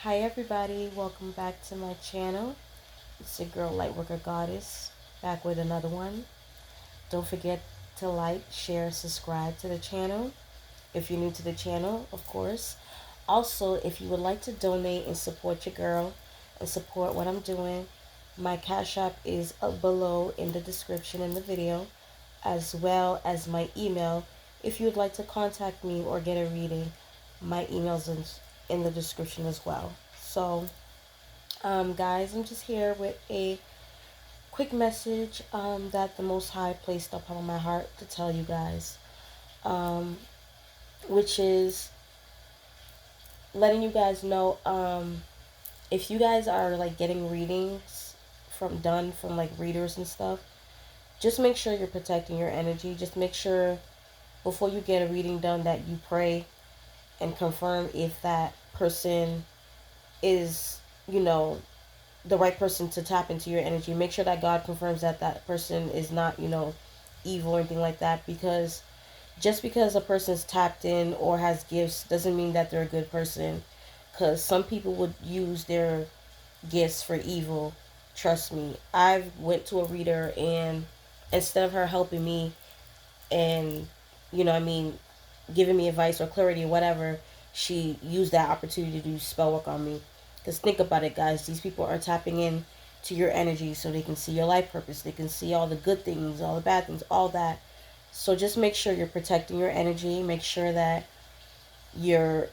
Hi everybody, welcome back to my channel. It's your girl Lightworker Goddess, back with another one. Don't forget to like, share, subscribe to the channel if you're new to the channel, of course. Also, if you would like to donate and support your girl and support what I'm doing, my Cash App is up below in the description in the video, as well as my email. If you would like to contact me or get a reading, my email's in the description as well. So, guys, I'm just here with a quick message that the Most High placed upon my heart to tell you guys, um, which is letting you guys know if you guys are like getting readings from like readers and stuff, just make sure you're protecting your energy. Just make sure before you get a reading done that you pray and confirm if that person is, you know, the right person to tap into your energy. Make sure that God confirms that that person is not, evil or anything like that. Because just because a person's tapped in or has gifts doesn't mean that they're a good person. Because some people would use their gifts for evil. Trust me. I went to a reader and instead of her helping me and, giving me advice or clarity or whatever, she used that opportunity to do spell work on me. Because think about it, guys. These people are tapping in to your energy so they can see your life purpose. They can see all the good things, all the bad things, all that. So just make sure you're protecting your energy. Make sure that you're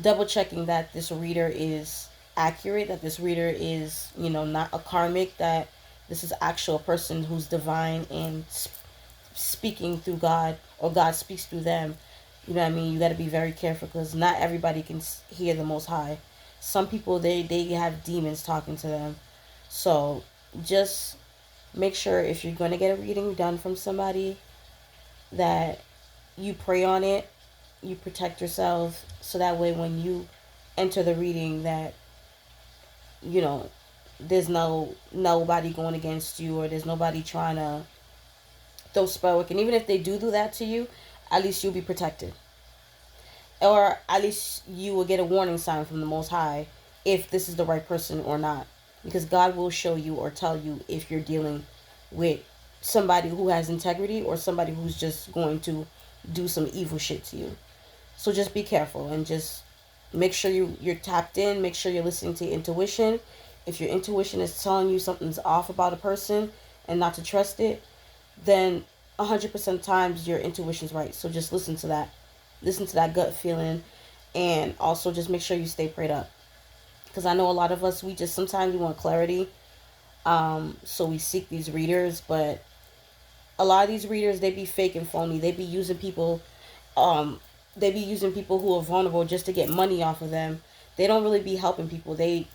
double checking that this reader is accurate, that this reader is, not a karmic, that this is actual person who's divine and speaking through God, or God speaks through them. You know what I mean? You got to be very careful because not everybody can hear the Most High. Some people, they have demons talking to them. So just make sure if you're going to get a reading done from somebody that you pray on it, you protect yourself, so that way when you enter the reading that, you know, there's nobody going against you, or there's nobody trying to throw spell work. And even if they do that to you, at least you'll be protected, or at least you will get a warning sign from the Most High if this is the right person or not, because God will show you or tell you if you're dealing with somebody who has integrity or somebody who's just going to do some evil shit to you. So just be careful and just make sure you're tapped in. Make sure you're listening to your intuition. If your intuition is telling you something's off about a person and not to trust it, then 100% of times your intuition's right. So just listen to that. Listen to that gut feeling. And also just make sure you stay prayed up. Because I know a lot of us, we just sometimes we want clarity. So we seek these readers. But a lot of these readers, they be fake and phony. They be using people. They be using people who are vulnerable just to get money off of them. They don't really be helping people. They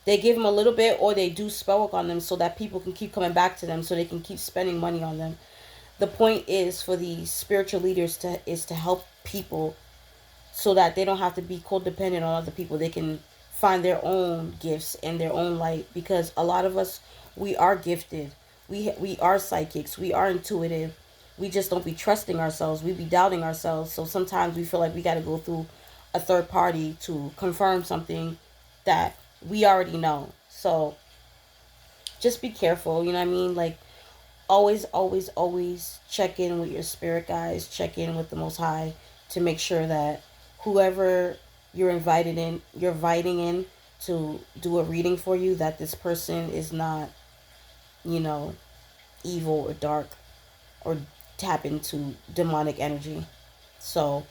give them a little bit, or they do spell work on them so that people can keep coming back to them, so they can keep spending money on them. The point is for the spiritual leaders to help people so that they don't have to be codependent on other people. They can find their own gifts and their own light, because a lot of us, we are gifted. We are psychics. We are intuitive. We just don't be trusting ourselves. We be doubting ourselves. So sometimes we feel like we got to go through a third party to confirm something that we already know. So just be careful, you know what I mean? Like, always, always, always check in with your spirit guides, check in with the Most High to make sure that whoever you're inviting in to do a reading for you, that this person is not, you know, evil or dark or tap into demonic energy. So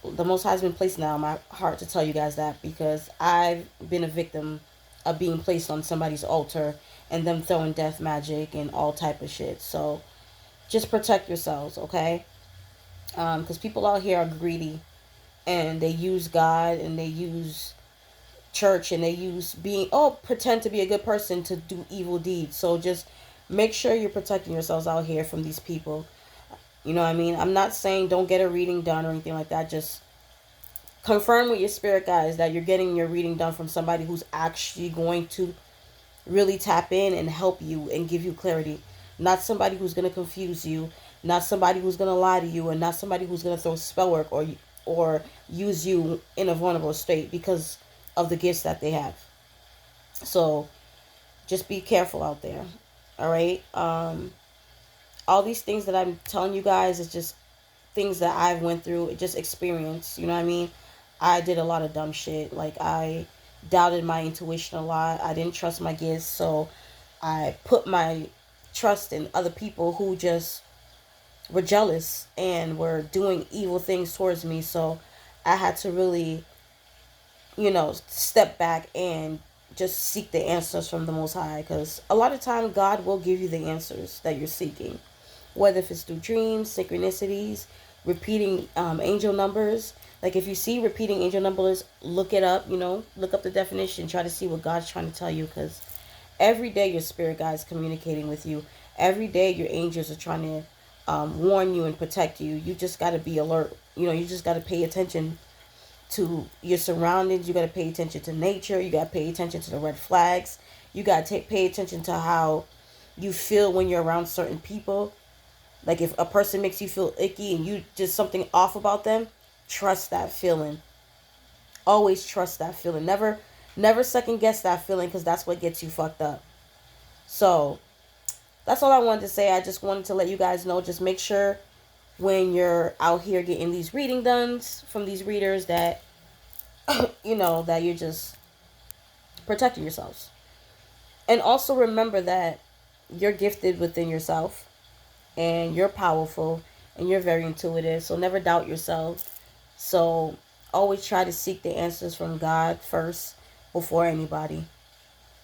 the Most High has been placing that on my heart to tell you guys that, because I've been a victim of being placed on somebody's altar and them throwing death magic and all type of shit. So just protect yourselves, okay? Because people out here are greedy, and they use God and they use church and they use being, pretend to be a good person to do evil deeds. So just make sure you're protecting yourselves out here from these people. You know what I mean? I'm not saying don't get a reading done or anything like that. Just confirm with your spirit guides that you're getting your reading done from somebody who's actually going to really tap in and help you and give you clarity. Not somebody who's going to confuse you, not somebody who's going to lie to you, and not somebody who's going to throw spell work or use you in a vulnerable state. Because of the gifts that they have. So just be careful out there. All right. All these things that I'm telling you guys is just things that I've went through, just experience. You know what I mean? I did a lot of dumb shit. Like, I doubted my intuition a lot. I didn't trust my gifts, so I put my trust in other people who just were jealous and were doing evil things towards me. So I had to really, step back and just seek the answers from the Most High, because a lot of time God will give you the answers that you're seeking, whether if it's through dreams, synchronicities, repeating angel numbers. Like, if you see repeating angel numbers, look it up. Look up the definition, try to see what God's trying to tell you, because every day your spirit guide is communicating with you. Every day your angels are trying to warn you and protect you. You just got to be alert. You just got to pay attention to your surroundings. You got to pay attention to nature. You got to pay attention to the red flags. You got to pay attention to how you feel when you're around certain people. Like, if a person makes you feel icky and you just something off about them, trust that feeling. Always trust that feeling. Never second guess that feeling, because that's what gets you fucked up. So that's all I wanted to say. I just wanted to let you guys know, just make sure when you're out here getting these reading done from these readers that that you're just protecting yourselves. And also remember that you're gifted within yourself, and you're powerful, and you're very intuitive. So never doubt yourself. So always try to seek the answers from God first before anybody.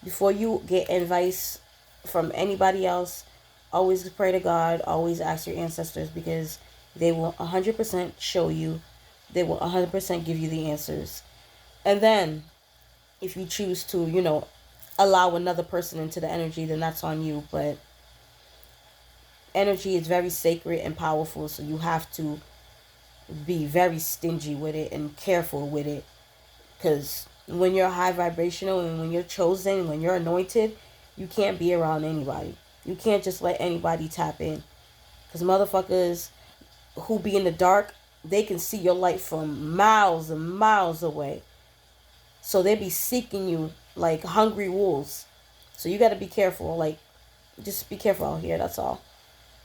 Before you get advice from anybody else, always pray to God. Always ask your ancestors, because they will 100% show you. They will 100% give you the answers. And then if you choose to, allow another person into the energy, then that's on you. But energy is very sacred and powerful, so you have to be very stingy with it and careful with it, because when you're high vibrational and when you're chosen, when you're anointed, you can't be around anybody. You can't just let anybody tap in, because motherfuckers who be in the dark, they can see your light from miles and miles away, so they be seeking you like hungry wolves. So you got to be careful. Like, just be careful out here, that's all.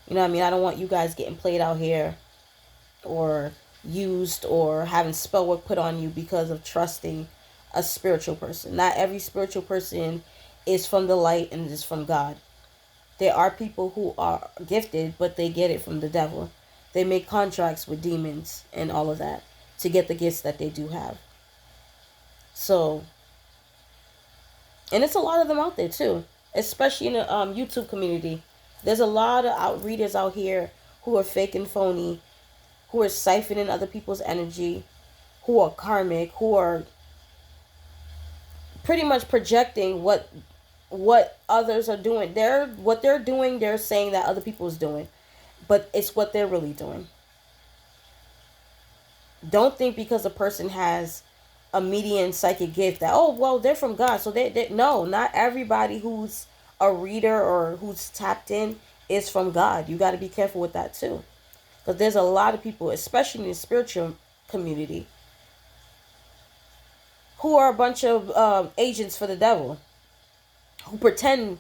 You know what I mean? I don't want you guys getting played out here, or used, or having spell work put on you because of trusting a spiritual person. Not every spiritual person is from the light and is from God. There are people who are gifted, but they get it from the devil. They make contracts with demons and all of that to get the gifts that they do have. So, and it's a lot of them out there too, especially in the YouTube community. There's a lot of outreaders out here who are fake and phony, who are siphoning other people's energy, who are karmic, who are pretty much projecting what others are doing. They're saying that other people is doing, but it's what they're really doing. Don't think because a person has a median psychic gift that, oh well, they're from God, so they no, not everybody who's a reader or who's tapped in is from God. You got to be careful with that too, because there's a lot of people, especially in the spiritual community, who are a bunch of agents for the devil, who pretend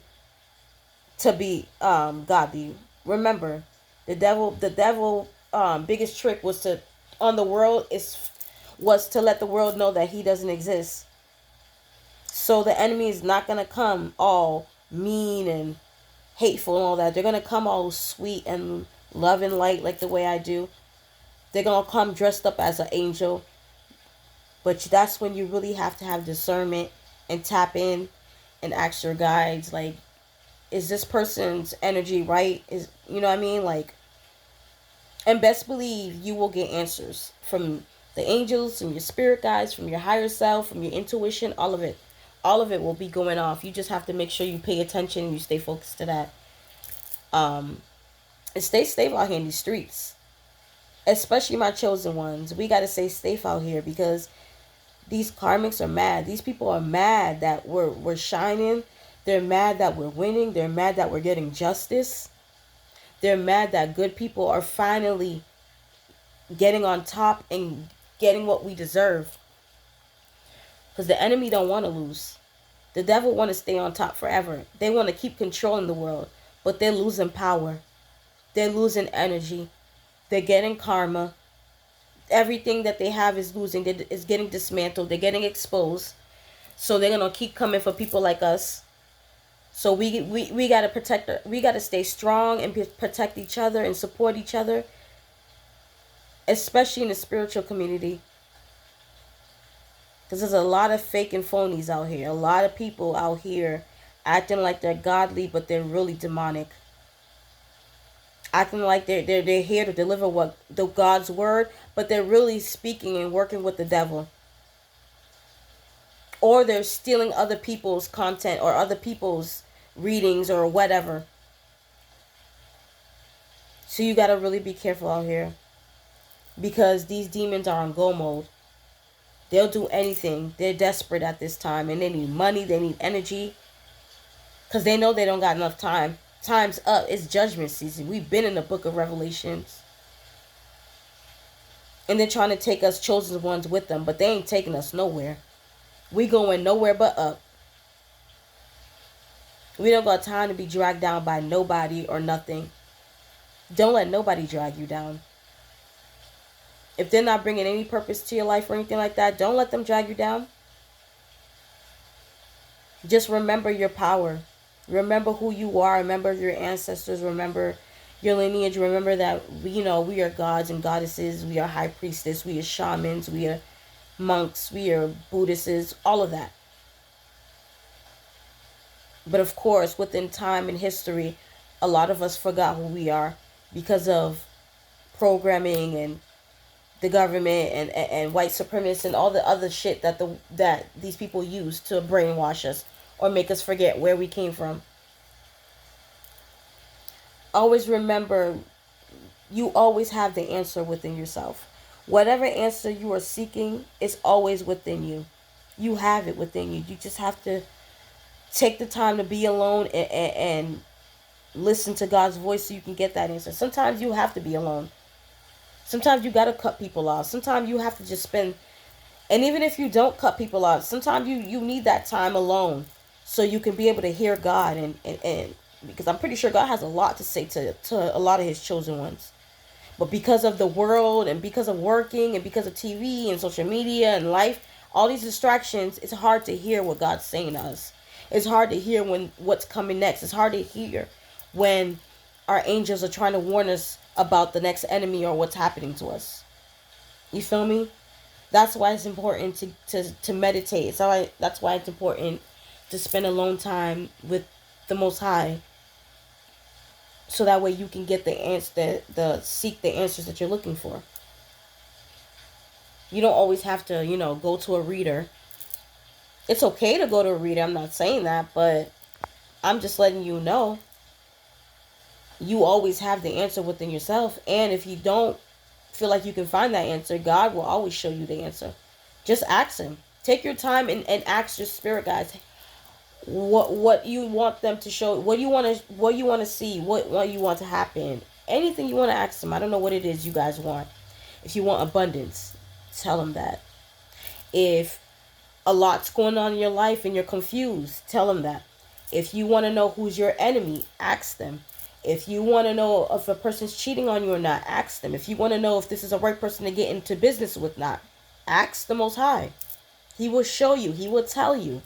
to be godly. Remember, the devil biggest trick was to on the world was to let the world know that he doesn't exist. So the enemy is not gonna come all mean and hateful and all that. They're gonna come all sweet and love and light, like the way I do. They're gonna come dressed up as an angel. But that's when you really have to have discernment and tap in and ask your guides, like, is this person's energy right? Is, you know what I mean? Like, and best believe you will get answers from the angels, from your spirit guides, from your higher self, from your intuition, all of it. All of it will be going off. You just have to make sure you pay attention and you stay focused to that. And stay stable out here in these streets. Especially my chosen ones. We got to stay safe out here, because these karmics are mad. These people are mad that we're shining. They're mad that we're winning. They're mad that we're getting justice. They're mad that good people are finally getting on top and getting what we deserve. Because the enemy don't want to lose. The devil want to stay on top forever. They want to keep controlling the world, but they're losing power. They're losing energy. They're getting karma. Everything that they have is losing. Is getting dismantled. They're getting exposed. So they're gonna keep coming for people like us. So we gotta protect. We gotta stay strong and protect each other and support each other, especially in the spiritual community. Because there's a lot of fake and phonies out here. A lot of people out here acting like they're godly, but they're really demonic. Acting like they're here to deliver what the God's word, but they're really speaking and working with the devil. Or they're stealing other people's content or other people's readings or whatever. So you gotta really be careful out here. Because these demons are on go mode. They'll do anything. They're desperate at this time. And they need money. They need energy. Because they know they don't got enough time. Time's up. It's judgment season. We've been in the book of Revelations. And they're trying to take us chosen ones with them. But they ain't taking us nowhere. We going nowhere but up. We don't got time to be dragged down by nobody or nothing. Don't let nobody drag you down. If they're not bringing any purpose to your life or anything like that, don't let them drag you down. Just remember your power. Remember who you are. Remember your ancestors. Remember your lineage. Remember that, we are gods and goddesses. We are high priestess. We are shamans. We are monks. We are Buddhists. All of that. But of course, within time and history, a lot of us forgot who we are because of programming and the government and white supremacists and all the other shit that these people use to brainwash us or make us forget where we came from. Always remember, you always have the answer within yourself. Whatever answer you are seeking is always within you. You have it within you. You just have to take the time to be alone and listen to God's voice so you can get that answer. Sometimes you have to be alone. Sometimes you got to cut people off. Sometimes you have to just spend, and even if you don't cut people off, sometimes you need that time alone so you can be able to hear God and because I'm pretty sure God has a lot to say to a lot of his chosen ones. But because of the world and because of working and because of TV and social media and life, all these distractions, it's hard to hear what God's saying to us. It's hard to hear what's coming next. It's hard to hear when our angels are trying to warn us about the next enemy or what's happening to us. You feel me? That's why it's important to meditate. That's why it's important to spend alone time with the Most High. So that way you can get the answer, seek the answers that you're looking for. You don't always have to, go to a reader. It's okay to go to a reader. I'm not saying that, but I'm just letting you know. You always have the answer within yourself. And if you don't feel like you can find that answer, God will always show you the answer. Just ask him. Take your time and ask your spirit guides what you want them to show, what you want to see, what you want to happen. Anything you want to ask them. I don't know what it is you guys want. If you want abundance, tell them that. If a lot's going on in your life and you're confused, tell them that. If you want to know who's your enemy, ask them. If you want to know if a person's cheating on you or not, ask them. If you want to know if this is a right person to get into business with, not, ask the Most High. He will show you. He will tell you.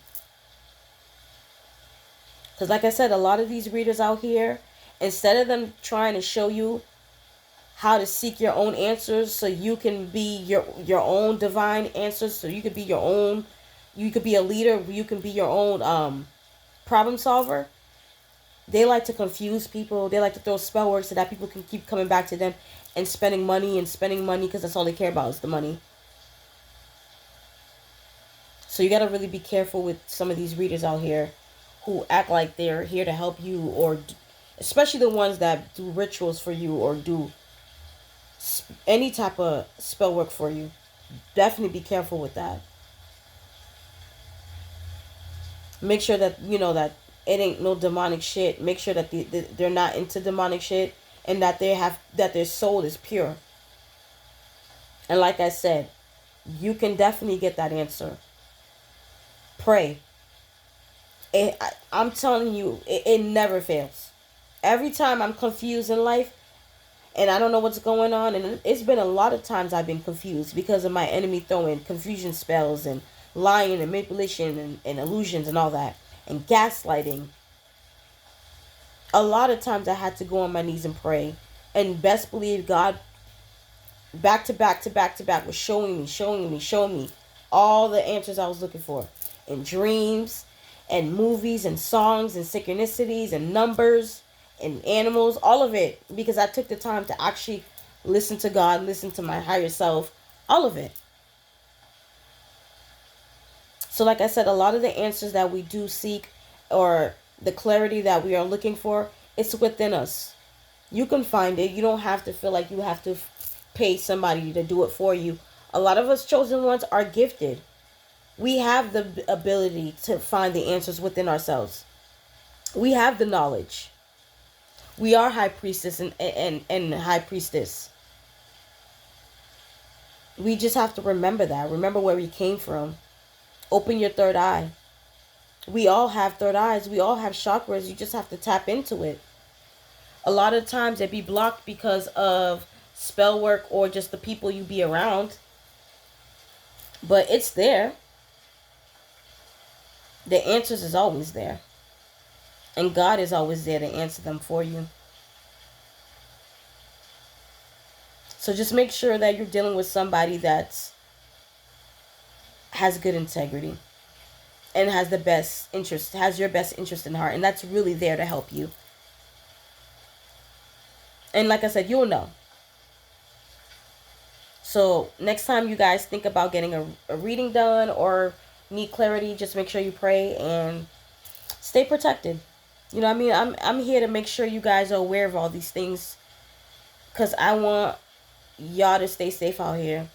Because like I said, a lot of these readers out here, instead of them trying to show you how to seek your own answers so you can be your own divine answers, so you could be your own, you could be a leader, you can be your own problem solver, they like to confuse people. They like to throw spell work so that people can keep coming back to them and spending money because that's all they care about is the money. So you got to really be careful with some of these readers out here who act like they're here to help you, or especially the ones that do rituals for you or do any type of spell work for you. Definitely be careful with that. Make sure that that it ain't no demonic shit. Make sure that they're not into demonic shit, and that that their soul is pure. And like I said, you can definitely get that answer. Pray. I'm telling you, it never fails. Every time I'm confused in life and I don't know what's going on, and it's been a lot of times I've been confused because of my enemy throwing confusion spells and lying and manipulation and illusions and all that, and gaslighting. A lot of times I had to go on my knees and pray, and best believe God, back to back to back to back, was showing me all the answers I was looking for in dreams and movies and songs and synchronicities and numbers and animals, all of it, because I took the time to actually listen to God, listen to my higher self, all of it. So like I said, a lot of the answers that we do seek, or the clarity that we are looking for, it's within us. You can find it. You don't have to feel like you have to pay somebody to do it for you. A lot of us chosen ones are gifted. We have the ability to find the answers within ourselves. We have the knowledge. We are high priestess and high priestess. We just have to remember that. Remember where we came from. Open your third eye. We all have third eyes. We all have chakras. You just have to tap into it. A lot of times it be blocked because of spell work or just the people you be around. But it's there. The answers is always there. And God is always there to answer them for you. So just make sure that you're dealing with somebody that has good integrity and has the best interest, has your best interest in heart. And that's really there to help you. And like I said, you'll know. So next time you guys think about getting a reading done or need clarity, just make sure you pray and stay protected. You know what I mean? I'm here to make sure you guys are aware of all these things, because I want y'all to stay safe out here.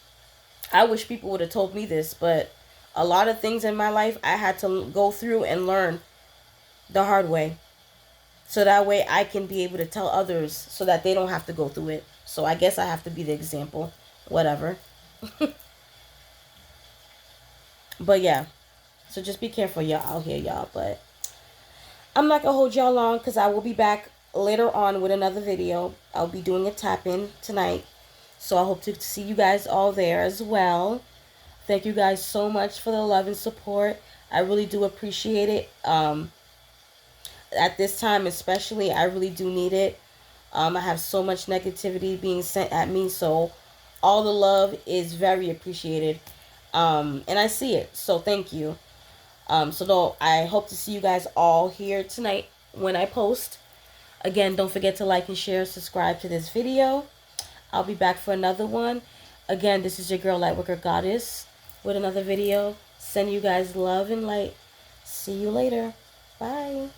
I wish people would have told me this, but a lot of things in my life I had to go through and learn the hard way. So that way I can be able to tell others so that they don't have to go through it. So I guess I have to be the example. Whatever. But yeah. So just be careful y'all out here, y'all. But I'm not going to hold y'all long, because I will be back later on with another video. I'll be doing a tap-in tonight. So I hope to see you guys all there as well. Thank you guys so much for the love and support. I really do appreciate it. At this time especially, I really do need it. I have so much negativity being sent at me, so all the love is very appreciated. And I see it, so thank you. So though, I hope to see you guys all here tonight when I post. Again, don't forget to like and share, subscribe to this video. I'll be back for another one. Again, this is your girl, Lightworker Goddess, with another video. Send you guys love and light. See you later. Bye.